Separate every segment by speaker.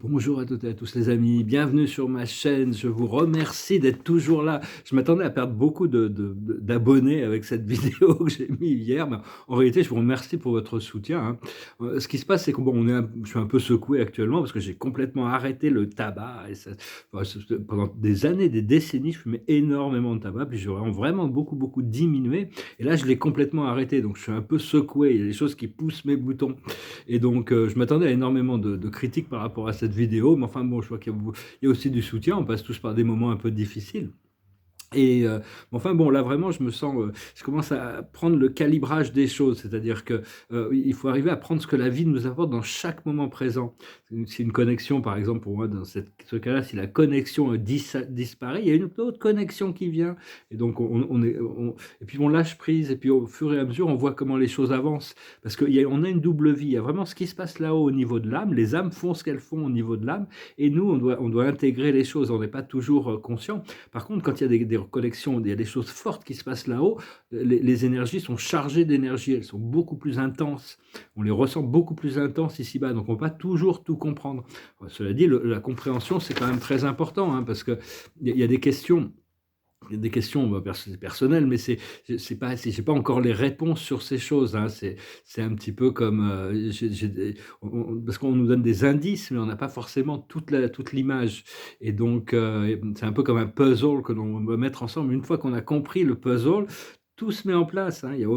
Speaker 1: Bonjour à toutes et à tous les amis, bienvenue sur ma chaîne. Je vous remercie d'être toujours là. Je m'attendais à perdre beaucoup d'abonnés avec cette vidéo que j'ai mis hier, mais en réalité, je vous remercie pour votre soutien, hein. Ce qui se passe, c'est que bon, je suis un peu secoué actuellement parce que j'ai complètement arrêté le tabac. Et ça, enfin, pendant des années, des décennies, je fumais énormément de tabac, puis j'ai vraiment beaucoup diminué. Et là, je l'ai complètement arrêté, donc je suis un peu secoué. Il y a des choses qui poussent mes boutons. Et donc, je m'attendais à énormément de critiques par rapport à cette vidéo, mais enfin bon, je vois qu'il y a aussi du soutien. On passe tous par des moments un peu difficiles. Et mais enfin bon, là vraiment, je commence à prendre le calibrage des choses, c'est-à-dire que il faut arriver à prendre ce que la vie nous apporte dans chaque moment présent. Si une connexion, par exemple, pour moi, dans ce cas-là, si la connexion disparaît, il y a une autre connexion qui vient, et donc et puis on lâche prise, et puis au fur et à mesure, on voit comment les choses avancent, parce qu'on a une double vie. Il y a vraiment ce qui se passe là-haut au niveau de l'âme. Les âmes font ce qu'elles font au niveau de l'âme, et nous, on doit intégrer les choses. On n'est pas toujours conscient. Par contre, quand il y a des reconnexions, il y a des choses fortes qui se passent là-haut, les énergies sont chargées d'énergie, elles sont beaucoup plus intenses. On les ressent beaucoup plus intenses ici-bas, donc on ne peut pas toujours tout comprendre. Cela dit, la compréhension, c'est quand même très important, hein, parce qu'il y a des questions. Il y a des questions personnelles, mais j'ai pas encore les réponses sur ces choses, hein. C'est un petit peu comme parce qu'on nous donne des indices, mais on n'a pas forcément toute l'image. Et donc, c'est un peu comme un puzzle que l'on va mettre ensemble. Une fois qu'on a compris le puzzle, tout se met en place, hein. Il y a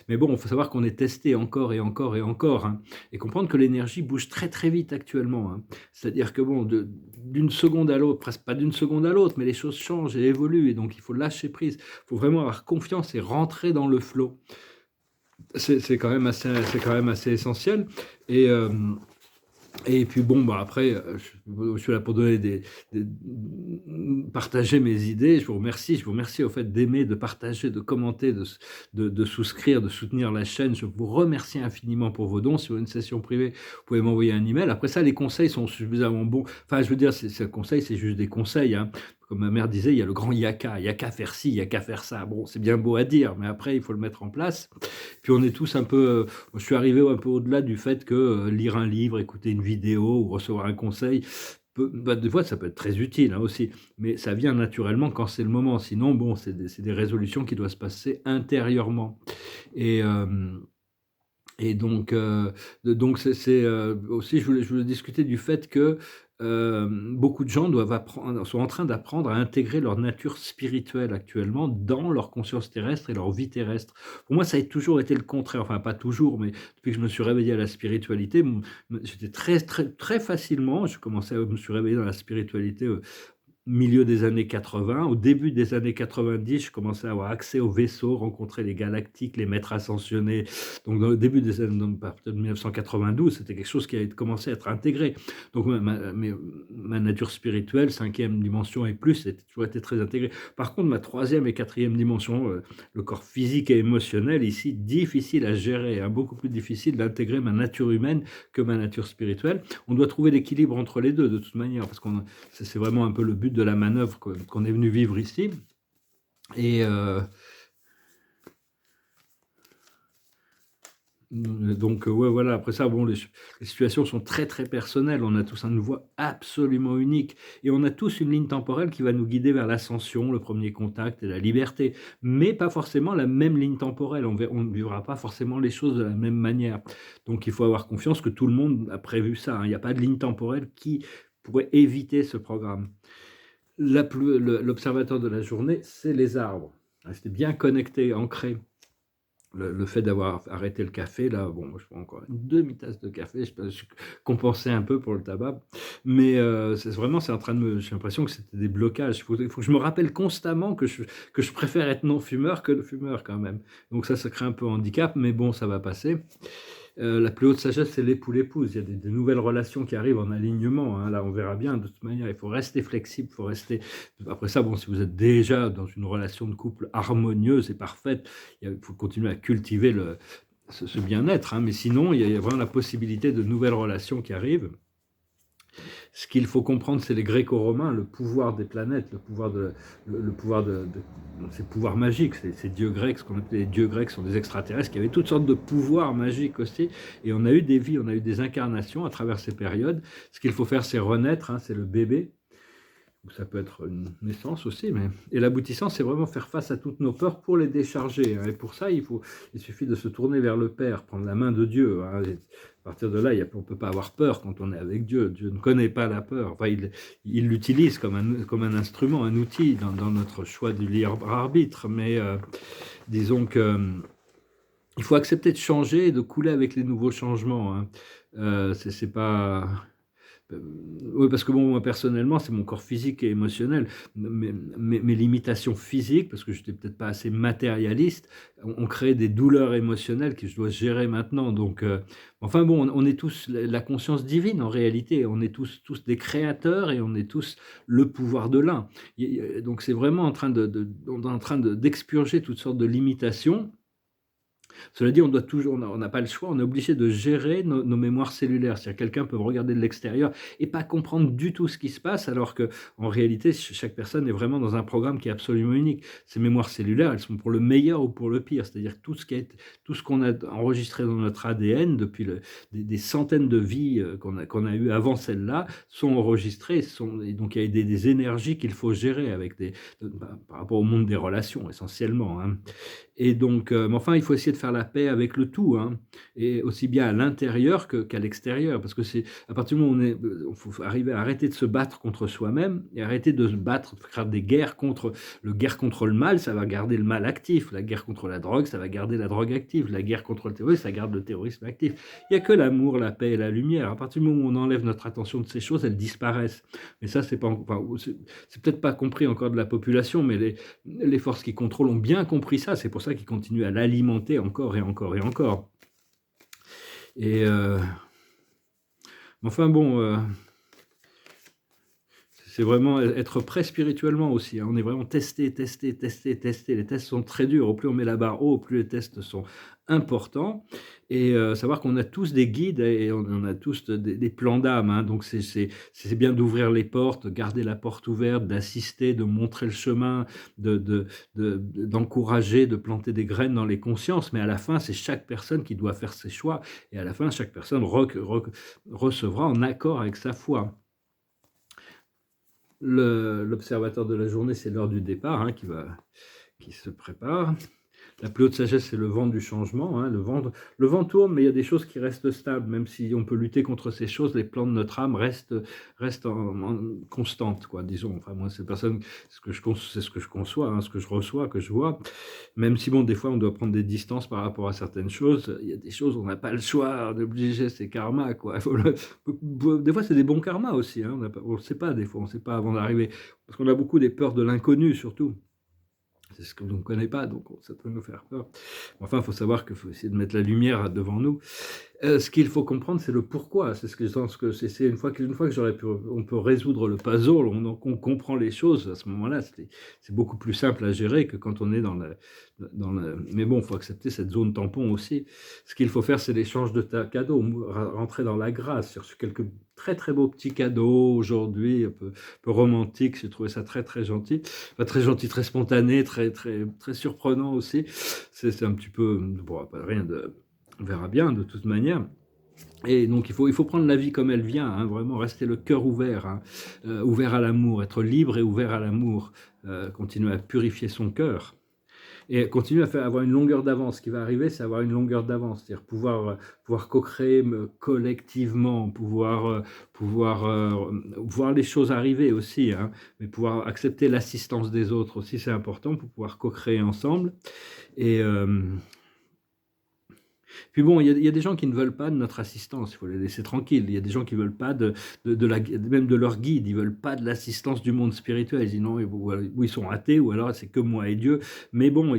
Speaker 1: mais bon, il faut savoir qu'on est testé encore et encore et encore, hein, et comprendre que l'énergie bouge très vite actuellement, hein. C'est-à-dire que bon, d'une seconde à l'autre, presque pas d'une seconde à l'autre, mais les choses changent et évoluent, et donc il faut lâcher prise. Il faut vraiment avoir confiance et rentrer dans le flow. C'est quand même assez essentiel. Et et puis bon, bah après, je suis là pour donner partager mes idées. Je vous remercie au fait d'aimer, de partager, de commenter, de souscrire, de soutenir la chaîne. Je vous remercie infiniment pour vos dons. Si vous avez une session privée, vous pouvez m'envoyer un email. Après ça, les conseils sont suffisamment bons. Enfin, je veux dire, c'est conseil, c'est juste des conseils, hein. Comme ma mère disait, il y a le grand yaka, il y a qu'à faire ci, il y a qu'à faire ça. Bon, c'est bien beau à dire, mais après, il faut le mettre en place. Puis on est tous un peu, je suis arrivé un peu au-delà du fait que lire un livre, écouter une vidéo ou recevoir un conseil, des fois ça peut être très utile, hein, aussi, mais ça vient naturellement quand c'est le moment. Sinon, bon, c'est des résolutions qui doivent se passer intérieurement. Et, donc aussi je voulais discuter du fait que, beaucoup de gens sont en train d'apprendre à intégrer leur nature spirituelle actuellement dans leur conscience terrestre et leur vie terrestre. Pour moi, ça a toujours été le contraire, enfin pas toujours, mais depuis que je me suis réveillé à la spiritualité, j'étais très facilement, je me suis réveillé dans la spiritualité, milieu des années 80, au début des années 90, je commençais à avoir accès aux vaisseaux, rencontrer les galactiques, les maîtres ascensionnés. Donc dans le début des années, donc à partir de 1992, c'était quelque chose qui a commencé à être intégré. Donc ma nature spirituelle, cinquième dimension et plus, a toujours été très intégrée. Par contre, ma troisième et quatrième dimension, le corps physique et émotionnel, ici, difficile à gérer, hein, beaucoup plus difficile d'intégrer ma nature humaine que ma nature spirituelle. On doit trouver l'équilibre entre les deux de toute manière, parce qu'on c'est vraiment un peu le but de la manœuvre qu'on est venu vivre ici. Et donc, ouais, voilà. Après ça, bon, les situations sont très personnelles. On a tous une voie absolument unique, et on a tous une ligne temporelle qui va nous guider vers l'ascension, le premier contact et la liberté, mais pas forcément la même ligne temporelle. On ne vivra pas forcément les choses de la même manière. Donc il faut avoir confiance que tout le monde a prévu ça, hein. Il n'y a pas de ligne temporelle qui pourrait éviter ce programme. L'observateur de la journée, c'est les arbres. Rester bien connecté, ancré. Le fait d'avoir arrêté le café, là, bon, moi je prends encore une demi-tasse de café, je compensais un peu pour le tabac, mais c'est en train j'ai l'impression que c'était des blocages. Il faut que je me rappelle constamment que je préfère être non-fumeur que le fumeur quand même. Donc ça crée un peu handicap, mais bon, ça va passer. La plus haute sagesse, c'est l'époux-l'épouse. Il y a des nouvelles relations qui arrivent en alignement, hein. Là, on verra bien. De toute manière, il faut rester flexible, il faut rester. Après ça, bon, si vous êtes déjà dans une relation de couple harmonieuse et parfaite, il faut continuer à cultiver ce bien-être, hein. Mais sinon, il y a vraiment la possibilité de nouvelles relations qui arrivent. Ce qu'il faut comprendre, c'est les Gréco-Romains, le pouvoir des planètes, le pouvoir ces pouvoirs magiques, ces dieux grecs, ce qu'on appelait les dieux grecs sont des extraterrestres qui avaient toutes sortes de pouvoirs magiques aussi. Et on a eu des vies, on a eu des incarnations à travers ces périodes. Ce qu'il faut faire, c'est renaître, hein, c'est le bébé. Ou ça peut être une naissance aussi, mais... Et l'aboutissant, c'est vraiment faire face à toutes nos peurs pour les décharger, hein. Et pour ça, il suffit de se tourner vers le Père, prendre la main de Dieu, hein. Et à partir de là, on ne peut pas avoir peur quand on est avec Dieu. Dieu ne connaît pas la peur. Enfin, il l'utilise comme un instrument, un outil dans notre choix du libre arbitre. Mais disons que il faut accepter de changer et de couler avec les nouveaux changements, hein. C'est pas... Oui, parce que bon, moi personnellement, c'est mon corps physique et émotionnel. Mes limitations physiques, parce que je n'étais peut-être pas assez matérialiste, ont créé des douleurs émotionnelles que je dois gérer maintenant. Donc, enfin bon, on est tous la conscience divine en réalité. On est tous des créateurs et on est tous le pouvoir de l'un. Donc, c'est vraiment on est en train d'expurger toutes sortes de limitations. Cela dit, on n'a pas le choix, on est obligé de gérer nos mémoires cellulaires. C'est-à-dire que quelqu'un peut regarder de l'extérieur et pas comprendre du tout ce qui se passe, alors que en réalité, chaque personne est vraiment dans un programme qui est absolument unique. Ces mémoires cellulaires, elles sont pour le meilleur ou pour le pire. C'est-à-dire que tout ce qu'on a enregistré dans notre ADN depuis des centaines de vies qu'on a eues avant celle-là sont enregistrées. Et donc, il y a des énergies qu'il faut gérer par rapport au monde des relations, essentiellement, hein. Et donc, mais enfin, il faut essayer de faire la paix avec le tout, hein, et aussi bien à l'intérieur qu'à l'extérieur, parce que c'est à partir du moment où il faut arriver à arrêter de se battre contre soi-même et arrêter de se battre, de faire des guerres guerre contre le mal, ça va garder le mal actif. La guerre contre la drogue, ça va garder la drogue active. La guerre contre le terrorisme, ça garde le terrorisme actif. Il n'y a que l'amour, la paix et la lumière. À partir du moment où on enlève notre attention de ces choses, elles disparaissent. Mais ça, c'est peut-être pas compris encore de la population, mais les forces qui contrôlent ont bien compris ça. C'est pour ça qu'ils continuent à l'alimenter encore et encore et encore. Et enfin bon, c'est vraiment être prêt spirituellement aussi, hein. On est vraiment testé. Les tests sont très durs. Au plus on met la barre haut, au plus les tests sont importants. Et savoir qu'on a tous des guides et on a tous des plans d'âme, hein. Donc c'est bien d'ouvrir les portes, de garder la porte ouverte, d'assister, de montrer le chemin, d'encourager, de planter des graines dans les consciences. Mais à la fin, c'est chaque personne qui doit faire ses choix. Et à la fin, chaque personne recevra en accord avec sa foi. L'observateur de la journée, c'est l'heure du départ, hein, qui se prépare. La plus haute sagesse, c'est le vent du changement, hein. Le vent tourne, mais il y a des choses qui restent stables. Même si on peut lutter contre ces choses, les plans de notre âme restent constantes, quoi, disons. Enfin, moi, c'est ce que je conçois, hein, ce que je reçois, que je vois. Même si, bon, des fois, on doit prendre des distances par rapport à certaines choses. Il y a des choses, on n'a pas le choix, on est obligé, c'est karma, quoi. Des fois, c'est des bons karmas aussi, hein. On ne sait pas, des fois, on ne sait pas avant d'arriver. Parce qu'on a beaucoup des peurs de l'inconnu, surtout. C'est ce que l'on ne connaît pas, donc ça peut nous faire peur. Enfin, il faut savoir qu'il faut essayer de mettre la lumière devant nous. Ce qu'il faut comprendre, c'est le pourquoi. C'est ce que je pense que c'est une fois que on peut résoudre le puzzle, on comprend les choses. À ce moment-là, c'est beaucoup plus simple à gérer que quand on est Mais bon, il faut accepter cette zone tampon aussi. Ce qu'il faut faire, c'est l'échange de cadeaux, rentrer dans la grâce, sur quelques très très beaux petits cadeaux aujourd'hui, un peu romantiques. J'ai trouvé ça très très gentil, enfin, très gentil, très spontané, très très très surprenant aussi. C'est un petit peu, bon, rien de... On verra bien de toute manière. Et donc il faut prendre la vie comme elle vient, hein, vraiment rester le cœur ouvert, hein, ouvert à l'amour, être libre et ouvert à l'amour, continuer à purifier son cœur. Et continuer avoir une longueur d'avance. Ce qui va arriver, c'est avoir une longueur d'avance, c'est-à-dire pouvoir co-créer collectivement, pouvoir voir les choses arriver aussi, hein, mais pouvoir accepter l'assistance des autres aussi, c'est important pour pouvoir co-créer ensemble. Et puis bon, il y a des gens qui ne veulent pas de notre assistance, il faut les laisser tranquilles. Il y a des gens qui ne veulent pas même de leur guide, ils ne veulent pas de l'assistance du monde spirituel. Ils disent non, ou ils sont athées, ou alors c'est que moi et Dieu. Mais bon,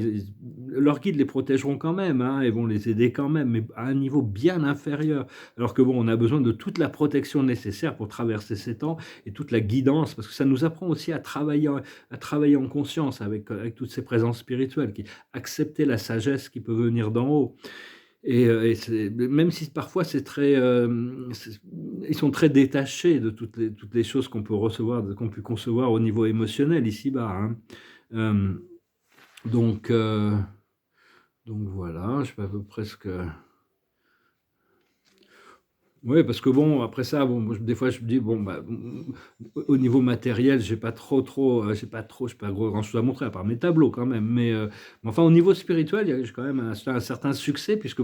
Speaker 1: leurs guides les protégeront quand même, hein, et vont les aider quand même, mais à un niveau bien inférieur. Alors que bon, on a besoin de toute la protection nécessaire pour traverser ces temps, et toute la guidance, parce que ça nous apprend aussi à travailler en conscience avec toutes ces présences spirituelles, accepter la sagesse qui peut venir d'en haut. et même si parfois c'est très, ils sont très détachés de toutes les choses qu'on peut recevoir, qu'on peut concevoir au niveau émotionnel ici-bas, hein. Hem, donc heu, donc voilà, je sais pas à peu près ce que. Oui, parce que bon, après ça, bon, moi, des fois, je me dis: «Bon, bah, au niveau matériel, j'ai pas trop, j'ai pas grand-chose à montrer à part mes tableaux quand même». Mais enfin, au niveau spirituel, j'ai quand même un certain succès puisque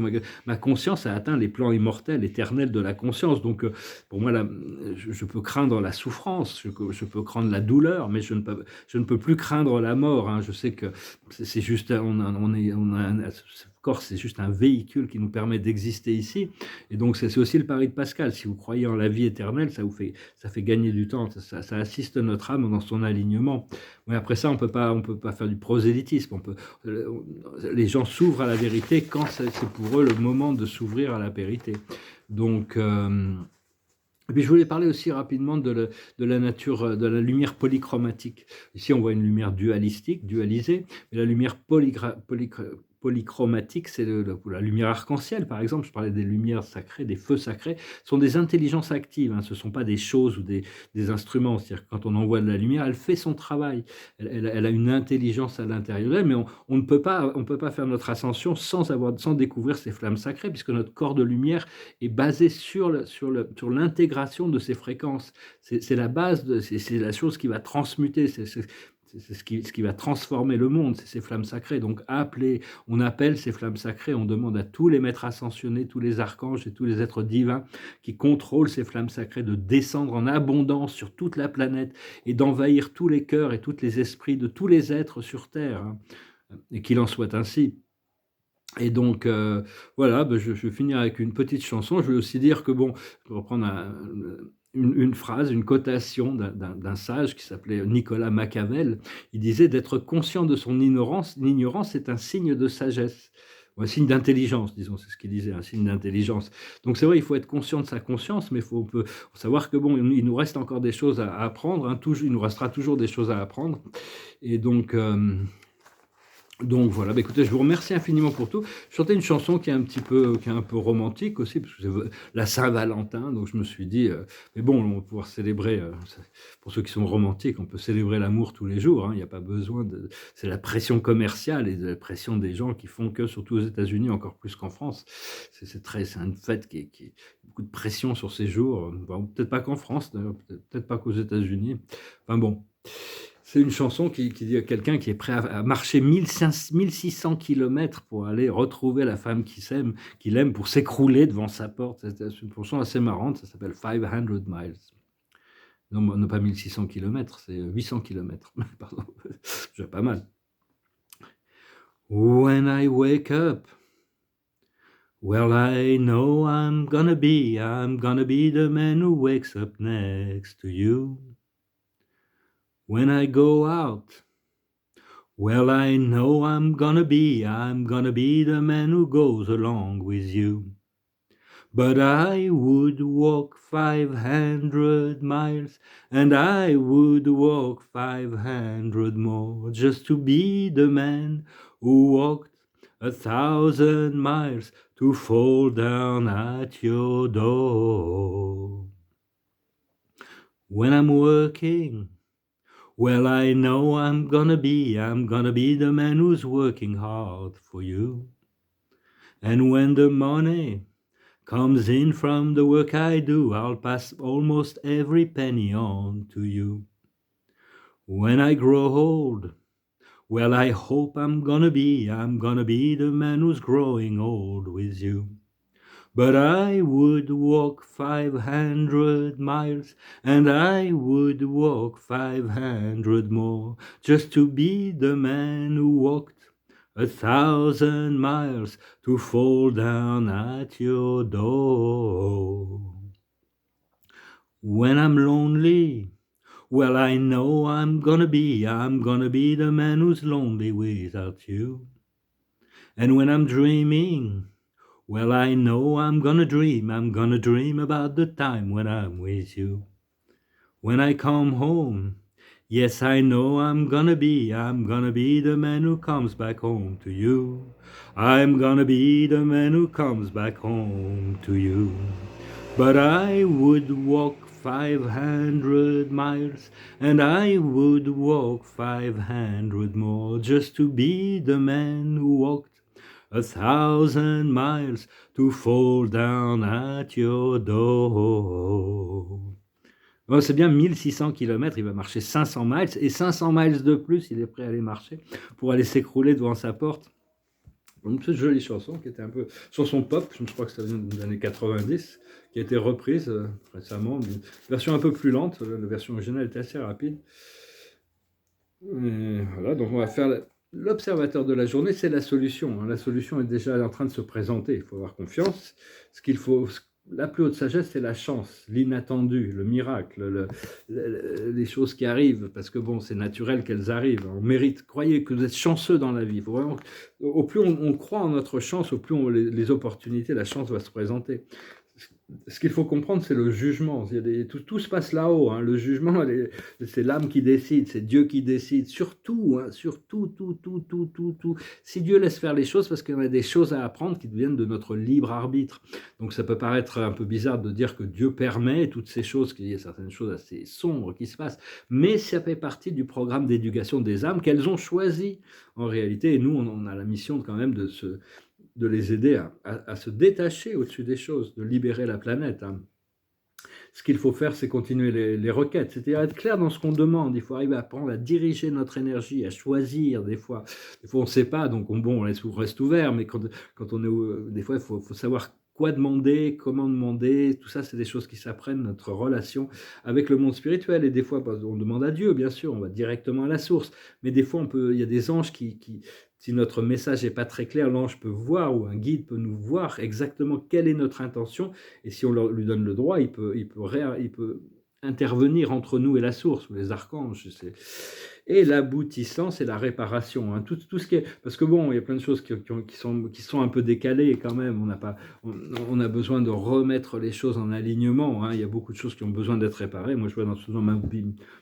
Speaker 1: ma conscience a atteint les plans immortels, éternels de la conscience. Donc, pour moi, là, je peux craindre la souffrance, je peux craindre la douleur, mais je ne peux plus craindre la mort, hein. Je sais que c'est juste on a ce corps, c'est juste un véhicule qui nous permet d'exister ici. Et donc c'est aussi le pari de Pascal. Si vous croyez en la vie éternelle, ça fait gagner du temps, ça assiste notre âme dans son alignement. Mais après ça, on peut pas faire du prosélytisme. Euh, les gens s'ouvrent à la vérité quand c'est pour eux le moment de s'ouvrir à la vérité. Donc, et puis je voulais parler aussi rapidement de la nature, de la lumière polychromatique. Ici, on voit une lumière dualistique, dualisée, mais la lumière polychromatique, c'est la lumière arc-en-ciel, par exemple. Je parlais des lumières sacrées, des feux sacrés, sont des intelligences actives, hein. Ce ne sont pas des choses ou des instruments. C'est-à-dire que quand on envoie de la lumière, elle fait son travail. Elle a une intelligence à l'intérieur d'elle, mais on ne peut pas faire notre ascension sans découvrir ces flammes sacrées, puisque notre corps de lumière est basé sur l'intégration de ces fréquences. C'est la base, c'est la chose qui va transmuter, c'est ce qui va transformer le monde, c'est ces flammes sacrées. Donc on appelle ces flammes sacrées, on demande à tous les maîtres ascensionnés, tous les archanges et tous les êtres divins qui contrôlent ces flammes sacrées de descendre en abondance sur toute la planète et d'envahir tous les cœurs et tous les esprits de tous les êtres sur Terre, hein, et qu'il en soit ainsi. Et donc, voilà, je vais finir avec une petite chanson. Je veux aussi dire que bon, je vais reprendre une phrase, une cotation d'un sage qui s'appelait Nicolas Machiavel. Il disait: «D'être conscient de son l'ignorance est un signe de sagesse», ou un signe d'intelligence, disons, c'est ce qu'il disait, un signe d'intelligence. Donc c'est vrai, il faut être conscient de sa conscience, mais faut savoir que bon, il nous reste encore des choses à apprendre, hein, il nous restera toujours des choses à apprendre. Et donc voilà, bah, écoutez, je vous remercie infiniment pour tout. Je chantais une chanson qui est un peu romantique aussi, parce que c'est la Saint-Valentin, donc je me suis dit, mais bon, on va pouvoir célébrer, pour ceux qui sont romantiques, on peut célébrer l'amour tous les jours, hein, il n'y a pas besoin de... C'est la pression commerciale et la pression des gens qui font que, surtout aux États-Unis, encore plus qu'en France, c'est une fête qui beaucoup de pression sur ces jours, bon, peut-être pas qu'en France, d'ailleurs, peut-être pas qu'aux États-Unis. Enfin bon. C'est une chanson qui dit à quelqu'un qui est prêt à marcher 1600 kilomètres pour aller retrouver la femme qu'il aime, pour s'écrouler devant sa porte. C'est une chanson assez marrante, ça s'appelle 500 miles. Non, pas 1600 kilomètres, c'est 800 kilomètres. Pardon, c'est déjà pas mal. When I wake up, well, I know I'm gonna be the man who wakes up next to you. When I go out, well, I know I'm gonna be the man who goes along with you. But I would walk 500 miles, and I would walk 500 more, just to be the man who walked 1,000 miles to fall down at your door. When I'm working, well, I know I'm gonna be the man who's working hard for you. And when the money comes in from the work I do, I'll pass almost every penny on to you. When I grow old, well, I hope I'm gonna be the man who's growing old with you. But I would walk 500 miles, and I would walk 500 more, just to be the man who walked 1,000 miles to fall down at your door. When I'm lonely, well, I know I'm gonna be the man who's lonely without you. And when I'm dreaming, well, I know I'm gonna dream about the time when I'm with you. When I come home, Yes, I know I'm gonna be the man who comes back home to you. I'm gonna be the man who comes back home to you. But I would walk 500 miles, and I would walk 500 more just to be the man who walked 1,000 miles to fall down at your door. Oh, c'est bien 1600 kilomètres, il va marcher 500 miles et 500 miles de plus, il est prêt à aller marcher pour aller s'écrouler devant sa porte. Donc, cette jolie chanson qui était un peu chanson pop, je crois que ça vient des années 90, qui a été reprise récemment, une version un peu plus lente, la version originale était assez rapide. Et voilà, donc on va faire l'observateur de la journée, c'est la solution. La solution est déjà en train de se présenter, il faut avoir confiance. La plus haute sagesse, c'est la chance, l'inattendu, le miracle, les choses qui arrivent, parce que bon, c'est naturel qu'elles arrivent. On mérite, croyez que vous êtes chanceux dans la vie. Il faut vraiment, au plus on croit en notre chance, au plus les opportunités, la chance va se présenter. Ce qu'il faut comprendre, c'est le jugement. Tout se passe là-haut. Hein. Le jugement, c'est l'âme qui décide, c'est Dieu qui décide. Surtout, hein, tout. Si Dieu laisse faire les choses, parce qu'il y a des choses à apprendre qui deviennent de notre libre arbitre. Donc ça peut paraître un peu bizarre de dire que Dieu permet toutes ces choses, qu'il y a certaines choses assez sombres qui se passent, mais ça fait partie du programme d'éducation des âmes qu'elles ont choisi en réalité. Et nous, on a la mission quand même de les aider à se détacher au-dessus des choses, de libérer la planète. Hein. Ce qu'il faut faire, c'est continuer les requêtes, c'est-à-dire être clair dans ce qu'on demande. Il faut arriver à apprendre à diriger notre énergie, à choisir. Des fois on ne sait pas, donc on reste ouvert, mais quand on est... Des fois, il faut savoir quoi demander, comment demander, tout ça, c'est des choses qui s'apprennent, notre relation avec le monde spirituel. Et des fois, on demande à Dieu, bien sûr, on va directement à la source. Mais des fois, il y a des anges si notre message n'est pas très clair, l'ange peut voir, ou un guide peut nous voir exactement quelle est notre intention. Et si on lui donne le droit, il peut intervenir entre nous et la source, ou les archanges. Et l'aboutissant, c'est la réparation. Hein. Tout ce qui est... Parce que bon, il y a plein de choses qui sont un peu décalées quand même. On a besoin de remettre les choses en alignement. Hein. Il y a beaucoup de choses qui ont besoin d'être réparées. Moi, je vois dans ma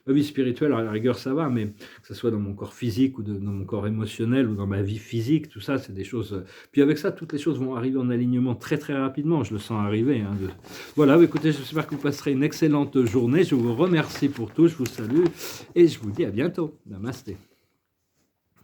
Speaker 1: vie spirituelle, à la rigueur, ça va, mais que ce soit dans mon corps physique ou dans mon corps émotionnel ou dans ma vie physique, tout ça, c'est des choses... Puis avec ça, toutes les choses vont arriver en alignement très très rapidement. Je le sens arriver. Hein. Voilà, écoutez, j'espère que vous passerez une excellente journée. Je vous remercie pour tout, je vous salue et je vous dis à bientôt. Namasté.